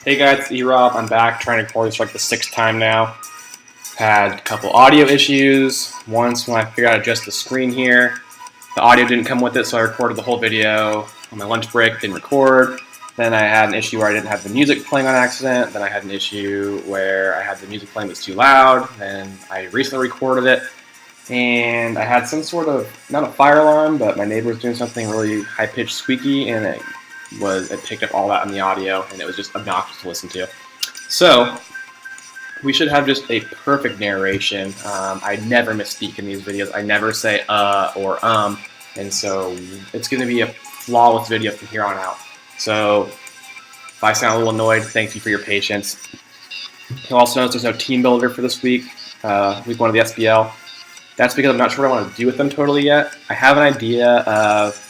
Hey guys, it's E-Rob. I'm back trying to record this for like the 6th time now. Had a couple audio issues. Once when I figured out how to adjust the screen here, the audio didn't come with it, so I recorded the whole video on my lunch break, didn't record. Then I had an issue where I didn't have the music playing on accident. Then I had an issue where I had the music playing but it's too loud. Then I recently recorded it, and I had some sort of, not a fire alarm, but my neighbor was doing something really high-pitched squeaky, and it picked up all that in the audio, and it was just obnoxious to listen to. So we should have just a perfect narration. I never misspeak in these videos. I never say or and so it's going to be a flawless video from here on out. So if I sound a little annoyed, thank you for your patience. You'll also notice there's no team builder for this week, week 1 of the SBL. That's because I'm not sure what I want to do with them totally yet. I have an idea of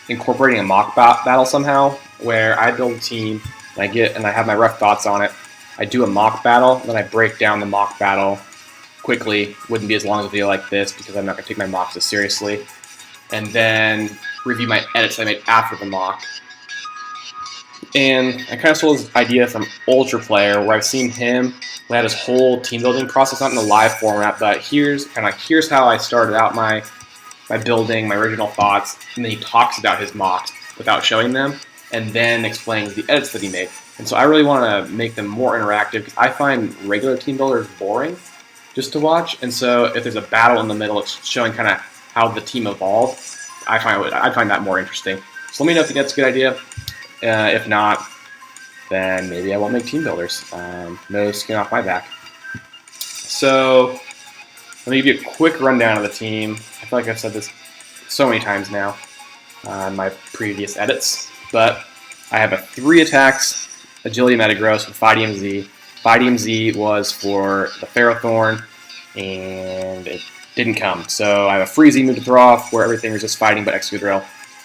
incorporating a mock battle somehow, where I build a team and I have my rough thoughts on it. I do a mock battle, then I break down the mock battle quickly. Wouldn't be as long as a video like this because I'm not going to take my mocks as seriously. And then review my edits I made after the mock. And I kind of stole this idea from Ultra Player, where I've seen him lay out his whole team building process, not in the live format, but here's how I started out my building, my original thoughts, and then he talks about his mocks without showing them, and then explains the edits that he made. And so I really want to make them more interactive, because I find regular team builders boring just to watch, and so if there's a battle in the middle, it's showing kind of how the team evolved, I find that more interesting. So let me know if you think that's a good idea. If not, then maybe I won't make team builders. No skin off my back. So let me give you a quick rundown of the team. I feel like I've said this so many times now in my previous edits, but I have a 3 attacks agility metagross with 5DMZ. 5DMZ was for the Ferrothorn, and it didn't come. So I have a free Z move to throw off where everything resists fighting but Excadrill.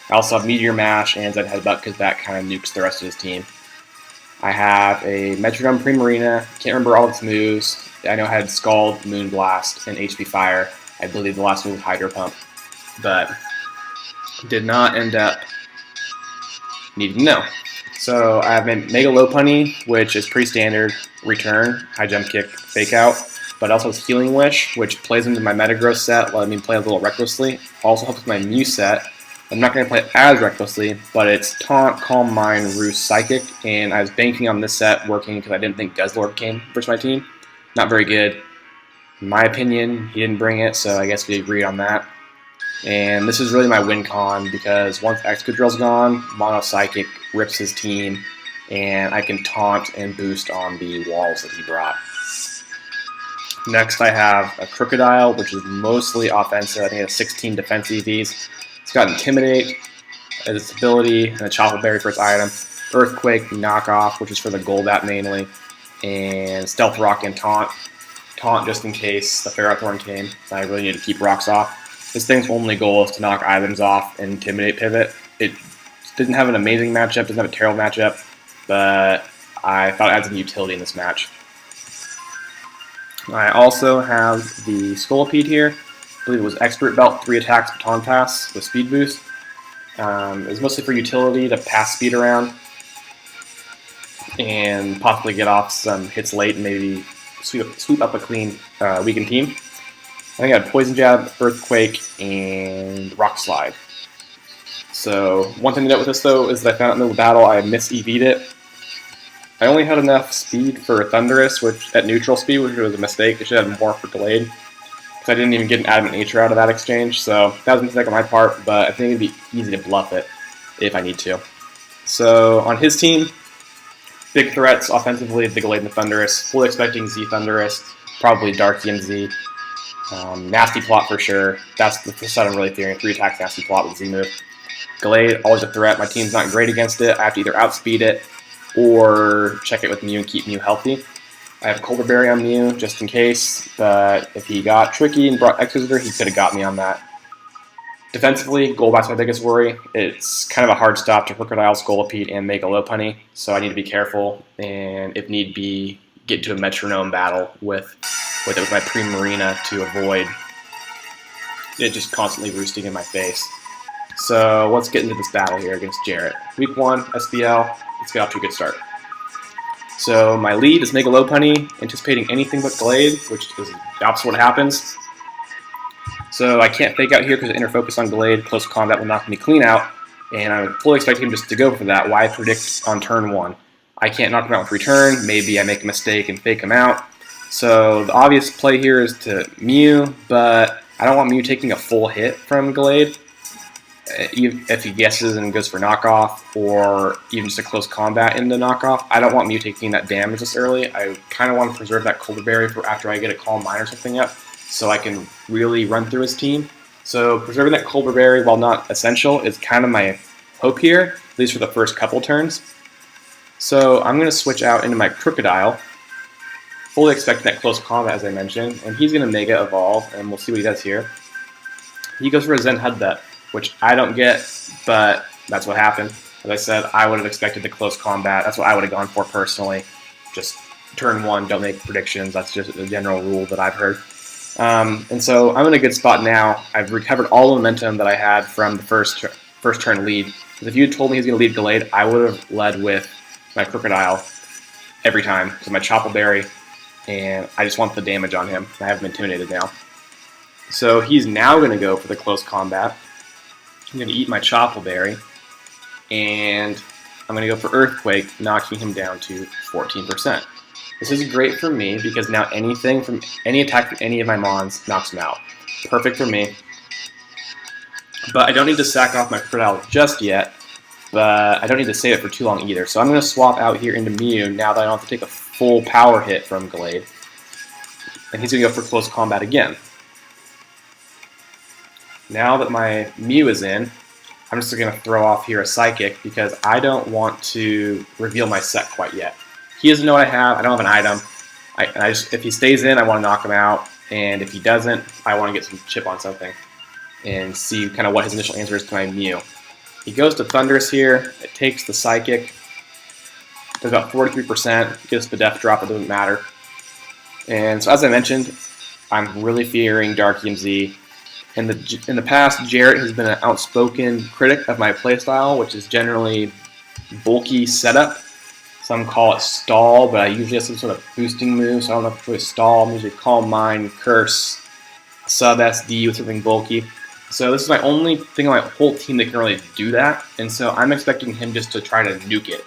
I also have Meteor Mash and Zed Headbutt because that kind of nukes the rest of his team. I have a Metrodome Primarina. Can't remember all its moves. I know I had Scald, Moonblast, and HP Fire. I believe the last move was Hydro Pump, but did not end up needing to know. So I have Mega Lopunny, which is pretty standard return, high jump kick, fake out, but also has Healing Wish, which plays into my Metagross set, letting me play a little recklessly. Also helps with my Mew set. I'm not going to play it as recklessly, but it's Taunt, Calm Mind, Roost, Psychic, and I was banking on this set working because I didn't think Deslord came versus my team. Not very good. In my opinion, he didn't bring it, so I guess we agreed on that. And this is really my win con, because once Excadrill's gone, Mono Psychic rips his team, and I can taunt and boost on the walls that he brought. Next I have a Crocodile, which is mostly offensive. I think it has 16 defense EVs. It's got Intimidate as its ability, and a Chocolate Berry for its item. Earthquake, Knockoff, which is for the gold app mainly, and Stealth Rock and Taunt. Taunt just in case the Ferrothorn came. I really need to keep rocks off. This thing's only goal is to knock items off and Intimidate pivot. It didn't have an amazing matchup, doesn't have a terrible matchup, but I thought it had some utility in this match. I also have the Scolipede here. I believe it was Expert Belt, 3 attacks, Baton Pass with Speed Boost. It was mostly for utility to pass speed around and possibly get off some hits late and maybe sweep up a clean weakened team. I think I had Poison Jab, Earthquake, and Rock Slide. So one thing to note with this though is that I found out in the middle of the battle I mis-EV'd it. I only had enough speed for Thundurus, which at neutral speed, which was a mistake. It should have more for delayed. I didn't even get an Adamant Nature out of that exchange, so that was a mistake on my part, but I think it'd be easy to bluff it if I need to. So on his team, big threats offensively, the Gallade and the Thundurus, fully expecting Z Thundurus, probably Darkian Z. Nasty Plot for sure. That's the set I'm really fearing, 3 attacks Nasty Plot with Z move. Gallade, always a threat. My team's not great against it. I have to either outspeed it or check it with Mew and keep Mew healthy. I have Colder Berry on Mew, just in case, but if he got tricky and brought Executor, he could have got me on that. Defensively, Golbat's my biggest worry. It's kind of a hard stop to Crocodile, Scolipede, and Mega Lopunny, so I need to be careful, and if need be, get into a Metronome battle with my Primarina to avoid it just constantly roosting in my face. So let's get into this battle here against Jarrett. Week 1, SBL, let's get off to a good start. So my lead is Mega Lopunny, anticipating anything but Glade, which is the opposite of what happens. So I can't fake out here because inner focus on Glade, close combat will knock me clean out, and I'm fully expecting him just to go for that. Why predict on turn 1? I can't knock him out with return, maybe I make a mistake and fake him out. So the obvious play here is to Mew, but I don't want Mew taking a full hit from Glade. If he guesses and goes for knockoff, or even just a close combat into knockoff, I don't want Mew taking that damage this early. I kind of want to preserve that Colder Berry for after I get a Calm Mind or something up, so I can really run through his team. So preserving that Colder Berry, while not essential, is kind of my hope here, at least for the first couple turns. So I'm going to switch out into my Crocodile, fully expecting that close combat as I mentioned, and he's going to Mega Evolve, and we'll see what he does here. He goes for a Zen Headbutt, which I don't get, but that's what happened. As I said, I would have expected the close combat. That's what I would have gone for personally. Just turn 1, don't make predictions. That's just a general rule that I've heard. And so I'm in a good spot now. I've recovered all the momentum that I had from the first turn lead. Because if you had told me he was going to lead Glade, I would have led with my Crocodile every time. So my Chople Berry, and I just want the damage on him. I have him intimidated now. So he's now going to go for the close combat. I'm going to eat my Chople Berry, and I'm going to go for Earthquake, knocking him down to 14%. This is great for me because now anything from any attack from any of my Mons knocks him out. Perfect for me. But I don't need to sack off my Crocodile just yet, but I don't need to save it for too long either. So I'm going to swap out here into Mew now that I don't have to take a full power hit from Glade. And he's going to go for close combat again. Now that my Mew is in, I'm just going to throw off here a Psychic because I don't want to reveal my set quite yet. He doesn't know what I have. I don't have an item. If he stays in, I want to knock him out. And if he doesn't, I want to get some chip on something and see kind of what his initial answer is to my Mew. He goes to Thundurus here. It takes the Psychic. Does about 43%. Gets the Death Drop. It doesn't matter. And so as I mentioned, I'm really fearing Dark EMZ. In the past, Jarrett has been an outspoken critic of my playstyle, which is generally bulky setup. Some call it stall, but I usually have some sort of boosting move, so I don't know if it's really stall. I'm usually Calm Mind, Curse, sub SD with something bulky. So this is my only thing on my whole team that can really do that, and so I'm expecting him just to try to nuke it.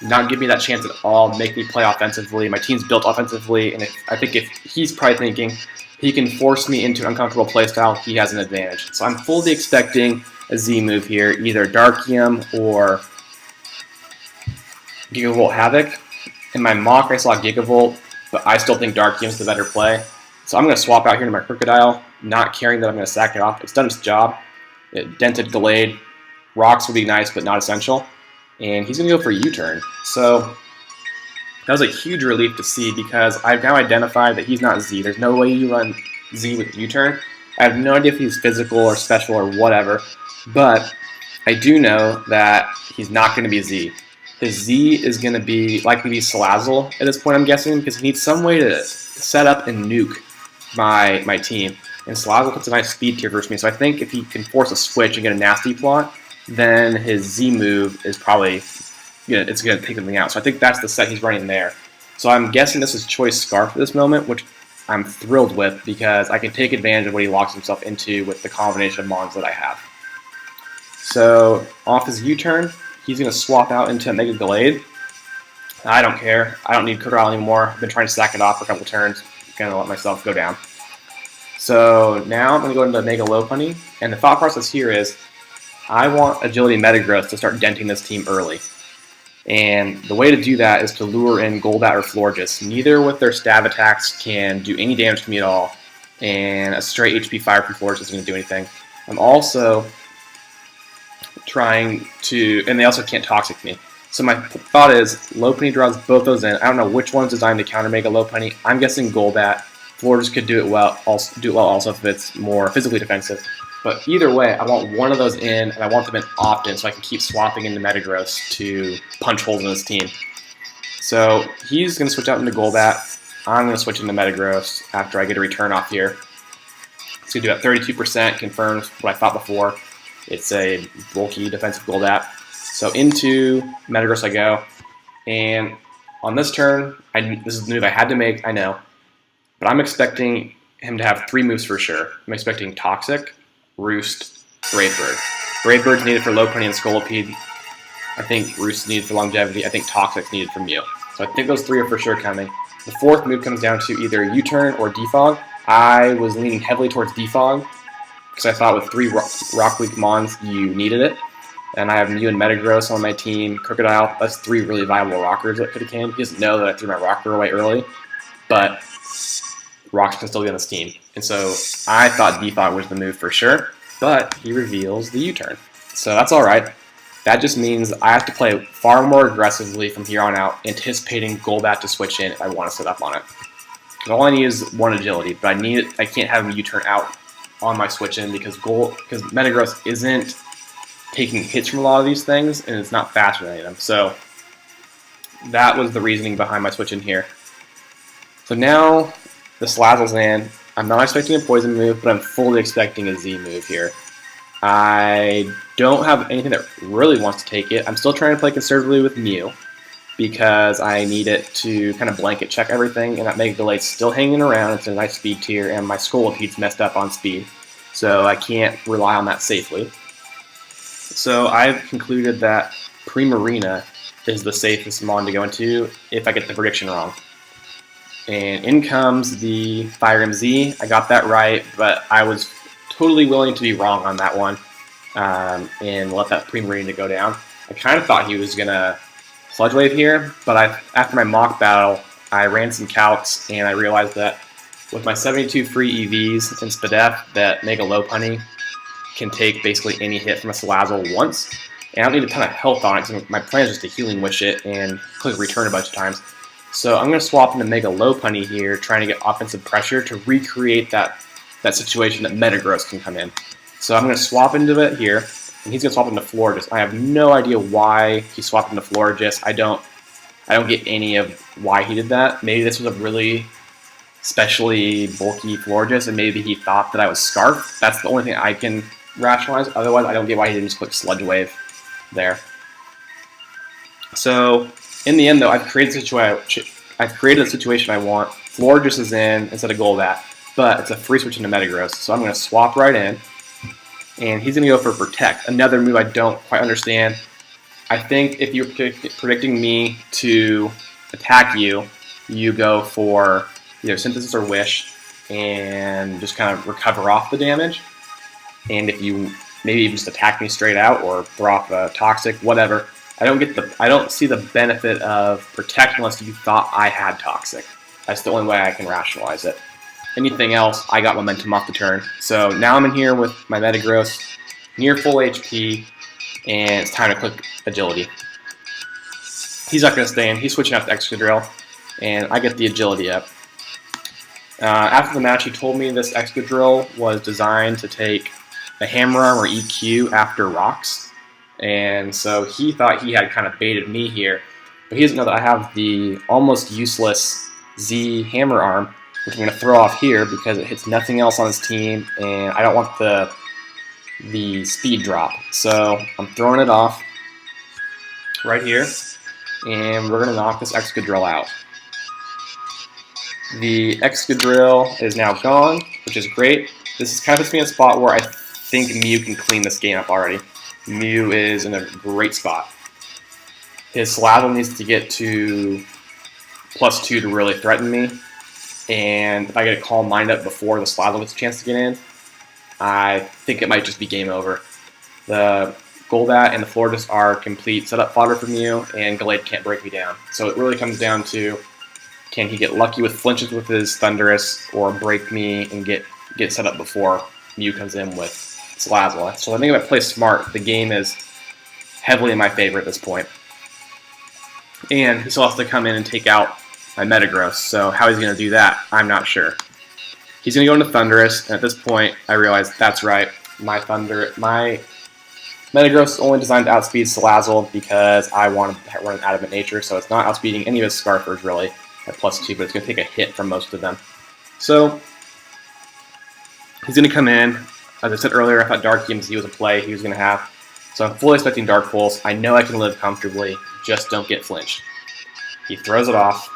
Not give me that chance at all, make me play offensively. My team's built offensively, and I think if he's probably thinking he can force me into an uncomfortable playstyle, he has an advantage. So I'm fully expecting a Z move here, either Darkium or Gigavolt Havoc. In my mock, I saw Gigavolt, but I still think Darkium's the better play. So I'm going to swap out here to my Crocodile, not caring that I'm going to sack it off. It's done its job. It dented Glade. Rocks would be nice, but not essential. And he's going to go for a U-turn. So that was a huge relief to see because I've now identified that he's not Z. There's no way you run Z with U-turn. I have no idea if he's physical or special or whatever, but I do know that he's not going to be Z. His Z is going to be likely be Salazzle at this point, I'm guessing, because he needs some way to set up and nuke my team. And Salazzle puts a nice speed tier versus me, so I think if he can force a switch and get a nasty plot, then his Z move is probably it's going to take something out. So I think that's the set he's running there. So I'm guessing this is Choice Scarf at this moment, which I'm thrilled with because I can take advantage of what he locks himself into with the combination of Mons that I have. So off his U-turn, he's going to swap out into Mega Glade. I don't care. I don't need Crocodile anymore. I've been trying to stack it off for a couple turns. I'm going to let myself go down. So now I'm going to go into Mega Lopunny, and the thought process here is I want Agility Metagross to start denting this team early. And the way to do that is to lure in Golbat or Florges. Neither with their stab attacks can do any damage to me at all, and a straight HP fire from Florges isn't going to do anything. I'm also trying to, and they also can't Toxic me. So my thought is Lopunny draws both those in. I don't know which one's designed to counter Mega Lopunny. I'm guessing Golbat. Florges could do it well. Also if it's more physically defensive. But either way, I want one of those in, and I want them in often so I can keep swapping into Metagross to punch holes in this team. So he's going to switch out into Golbat. I'm going to switch into Metagross after I get a return off here. It's going to do about 32%, confirms what I thought before. It's a bulky defensive Golbat. So into Metagross I go, and On this turn, this is the move I had to make, I know, but I'm expecting him to have 3 moves for sure. I'm expecting Toxic, Roost, Brave Bird. Brave Bird's needed for low punny and Scolipede. I think Roost is needed for longevity. I think Toxic's needed for Mew. So I think those 3 are for sure coming. The 4th move comes down to either U-turn or Defog. I was leaning heavily towards Defog because I thought with 3 Rock League Mons you needed it. And I have Mew and Metagross on my team. Crocodile, that's 3 really viable rockers that could have came. He doesn't know that I threw my rocker away early, but rocks can still be on this team. And so I thought Defog was the move for sure, but he reveals the U-turn. So that's alright. That just means I have to play far more aggressively from here on out, anticipating Golbat to switch in if I want to set up on it. Because all I need is 1 agility, but I can't have him U-turn out on my switch in because Metagross isn't taking hits from a lot of these things, and it's not faster than any of them. So that was the reasoning behind my switch in here. So now the Salazzle's in. I'm not expecting a poison move, but I'm fully expecting a Z move here. I don't have anything that really wants to take it. I'm still trying to play conservatively with Mew because I need it to kind of blanket check everything, and that Mega Delay's still hanging around. It's a nice speed tier, and my Scolipede's messed up on speed, so I can't rely on that safely. So I've concluded that Primarina is the safest Mon to go into if I get the prediction wrong. And in comes the Fire MZ. I got that right, but I was totally willing to be wrong on that one and let that Primarina go down. I kind of thought he was going to Sludge Wave here, but after my mock battle, I ran some calcs and I realized that with my 72 free EVs in Spadef, that Mega Lopunny can take basically any hit from a Salazzle once, and I don't need a ton of health on it because my plan is just to Healing Wish it and click return a bunch of times. So I'm going to swap into Mega Lopunny here, trying to get offensive pressure to recreate that situation that Metagross can come in. So I'm going to swap into it here, and he's going to swap into Florges. I have no idea why he swapped into Florges. I don't get any of why he did that. Maybe this was a really especially bulky Florges, and maybe he thought that I was Scarf. That's the only thing I can rationalize. Otherwise, I don't get why he didn't just click Sludge Wave there. So in the end, though, I've created a situation I want. Florges is in instead of Golbat, but it's a free switch into Metagross. So I'm going to swap right in, and he's going to go for Protect, another move I don't quite understand. I think if you're predicting me to attack you, you go for either Synthesis or Wish and just kind of recover off the damage. And if you maybe just attack me straight out or throw off a Toxic, whatever, I don't see the benefit of Protect unless you thought I had Toxic. That's the only way I can rationalize it. Anything else, I got momentum off the turn. So now I'm in here with my Metagross, near full HP, and it's time to click Agility. He's not going to stay in. He's switching out to Excadrill, and I get the Agility up. After the match, he told me this Excadrill was designed to take a Hammer Arm or EQ after Rocks, and so he thought he had kind of baited me here, but he doesn't know that I have the almost useless Z Hammer Arm, which I'm going to throw off here because it hits nothing else on his team, and I don't want the speed drop. So I'm throwing it off right here, and we're going to knock this Excadrill out. The Excadrill is now gone, which is great. This is kind of puts me in a spot where I think Mew can clean this game up already. Mew is in a great spot. His Salazzle needs to get to +2 to really threaten me, and if I get a Calm Mind up before the Salazzle gets a chance to get in, I think it might just be game over. The Golbat and the Florges are complete setup fodder for Mew, and Gallade can't break me down. So it really comes down to, can he get lucky with flinches with his Thundurus, or break me and get set up before Mew comes in with Salazzle. So I think if I play smart, the game is heavily in my favor at this point. And he still has to come in and take out my Metagross, so how he's going to do that, I'm not sure. He's going to go into Thundurus, and at this point, I realize that's right. My Metagross is only designed to outspeed Salazzle because I want to run an Adamant Nature, so it's not outspeeding any of his Scarfers really at +2, but it's going to take a hit from most of them. So he's going to come in. As I said earlier, I thought Dark EMZ was a play he was going to have. So I'm fully expecting Dark Pulse. I know I can live comfortably, just don't get flinched. He throws it off.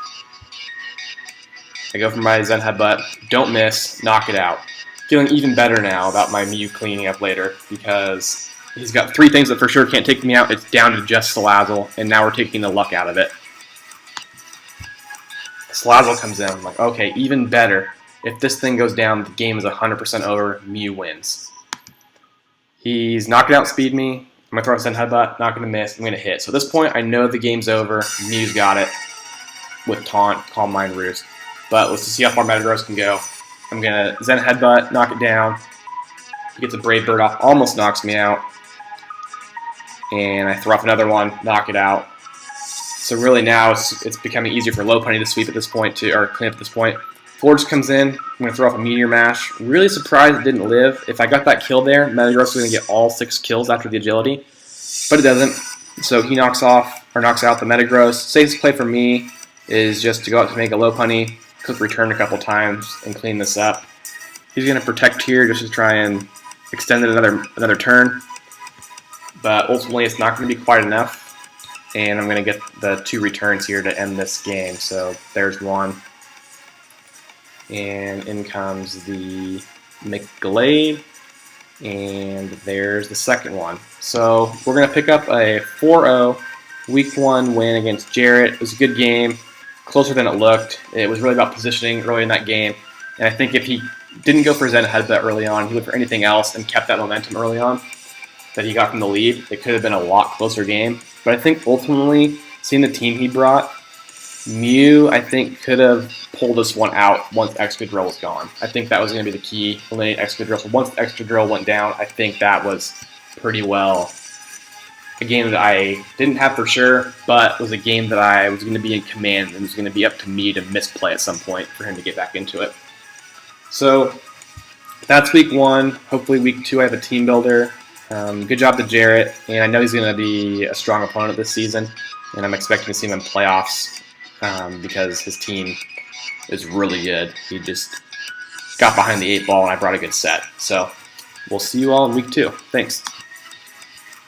I go for my Zen Headbutt, don't miss, knock it out. Feeling even better now about my Mew cleaning up later because he's got 3 things that for sure can't take me out. It's down to just Salazzle, and now we're taking the luck out of it. Salazzle comes in. I'm like, okay, even better. If this thing goes down, the game is 100% over. Mew wins. He's not going to outspeed me. I'm going to throw a Zen Headbutt, not going to miss. I'm going to hit. So at this point, I know the game's over. Mew's got it with Taunt, Calm Mind, Roost. But let's just see how far Metagross can go. I'm going to Zen Headbutt, knock it down. He gets a Brave Bird off, almost knocks me out. And I throw off another one, knock it out. So really now it's becoming easier for Lopunny to sweep at this point, or clean up at this point. Forge comes in. I'm going to throw off a Meteor Mash. Really surprised it didn't live. If I got that kill there, Metagross was going to get all 6 kills after the agility. But it doesn't. So he knocks out the Metagross. Safest play for me is just to go out to make a Lopunny, click return a couple times, and clean this up. He's going to protect here just to try and extend it another turn. But ultimately it's not going to be quite enough. And I'm going to get the 2 returns here to end this game. So there's one. And in comes the McGlade, and there's the second one. So we're going to pick up a 4-0 Week 1 win against Jarrett. It was a good game, closer than it looked. It was really about positioning early in that game, and I think if he didn't go for Zen Headbutt early on, he went for anything else and kept that momentum early on that he got from the lead, it could have been a lot closer game. But I think ultimately, seeing the team he brought, Mew, I think, could have pulled this one out once Excadrill was gone. I think that was going to be the key, eliminate Excadrill. So once Excadrill went down, I think that was pretty well a game that I didn't have for sure, but was a game that I was going to be in command, and it was going to be up to me to misplay at some point for him to get back into it. So that's Week 1. Hopefully Week 2 I have a team builder. Good job to Jarrett, and I know he's going to be a strong opponent this season, and I'm expecting to see him in playoffs. Because his team is really good. He just got behind the 8 ball, and I brought a good set. So we'll see you all in Week 2. Thanks.